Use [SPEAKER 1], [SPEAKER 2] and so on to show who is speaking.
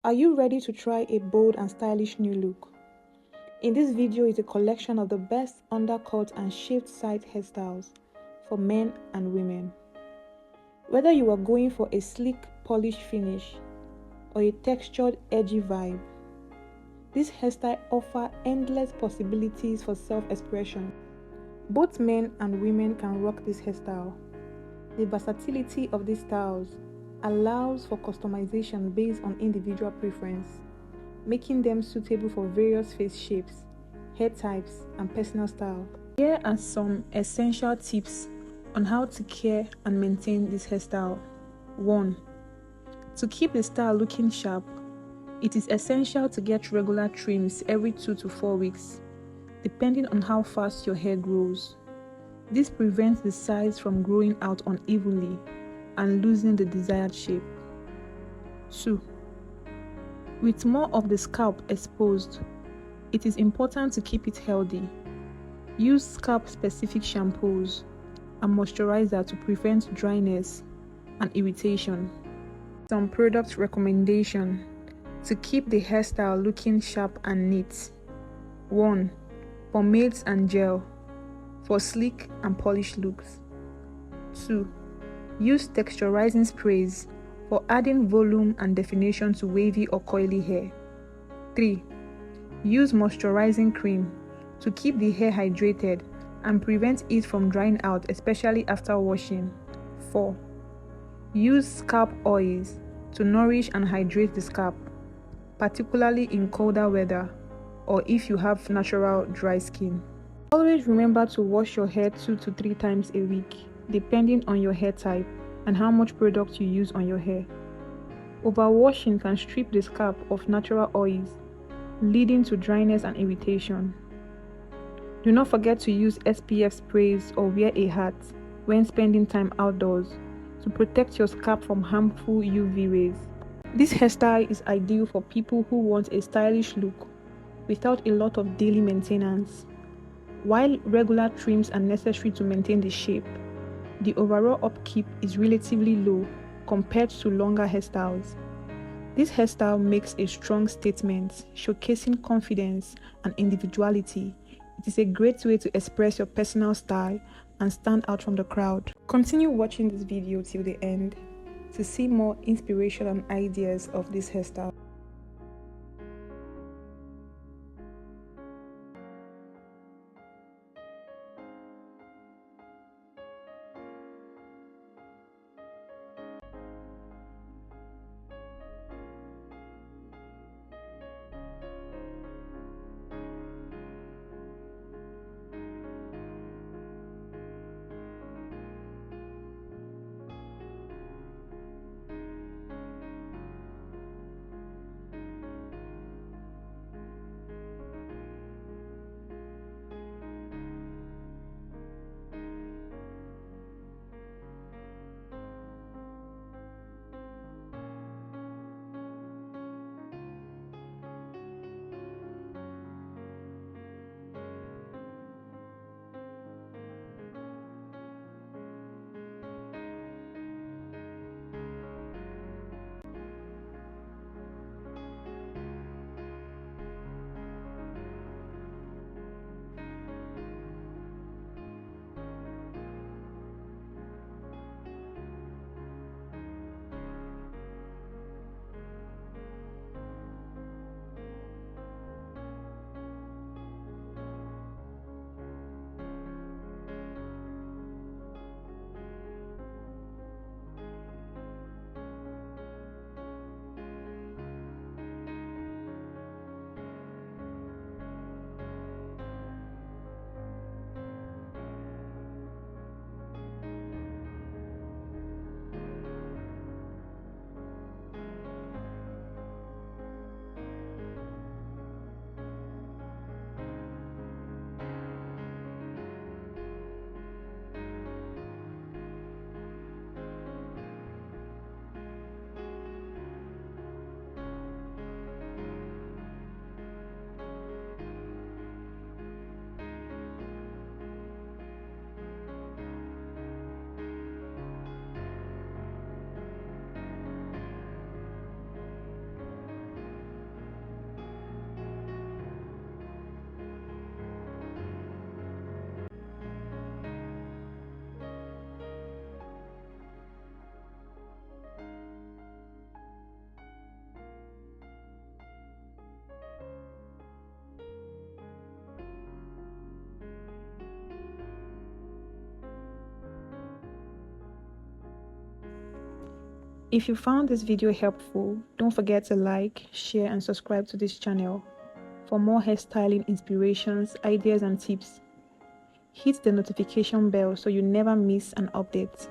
[SPEAKER 1] Are you ready to try a bold and stylish new look? In this video is a collection of the best undercut and shaved side hairstyles for men and women. Whether you are going for a sleek, polished finish or a textured, edgy vibe, this hairstyle offers endless possibilities for self-expression. Both men and women can rock this hairstyle. The versatility of these styles allows for customization based on individual preference, making them suitable for various face shapes, hair types, and personal style. Here are some essential tips on how to care and maintain this hairstyle. 1. To keep the style looking sharp, it is essential to get regular trims every 2 to 4 weeks, depending on how fast your hair grows. This prevents the sides from growing out unevenly and losing the desired shape. 2. With more of the scalp exposed, it is important to keep it healthy. Use scalp-specific shampoos and moisturizer to prevent dryness and irritation. Some product recommendation to keep the hairstyle looking sharp and neat. 1. Pomades and gel for sleek and polished looks. 2. Use texturizing sprays for adding volume and definition to wavy or coily hair. 3. Use moisturizing cream to keep the hair hydrated and prevent it from drying out, especially after washing. 4. Use scalp oils to nourish and hydrate the scalp, particularly in colder weather or if you have natural dry skin. Always remember to wash your hair 2 to 3 times a week, depending on your hair type and how much product you use on your hair. Overwashing can strip the scalp of natural oils, leading to dryness and irritation. Do not forget to use SPF sprays or wear a hat when spending time outdoors to protect your scalp from harmful UV rays. This hairstyle is ideal for people who want a stylish look without a lot of daily maintenance. While regular trims are necessary to maintain the shape, the overall upkeep is relatively low compared to longer hairstyles. This hairstyle makes a strong statement, showcasing confidence and individuality. It is a great way to express your personal style and stand out from the crowd. Continue watching this video till the end to see more inspiration and ideas of this hairstyle. If you found this video helpful, don't forget to like, share and subscribe to this channel for more hairstyling inspirations, ideas and tips. Hit the notification bell so you never miss an update.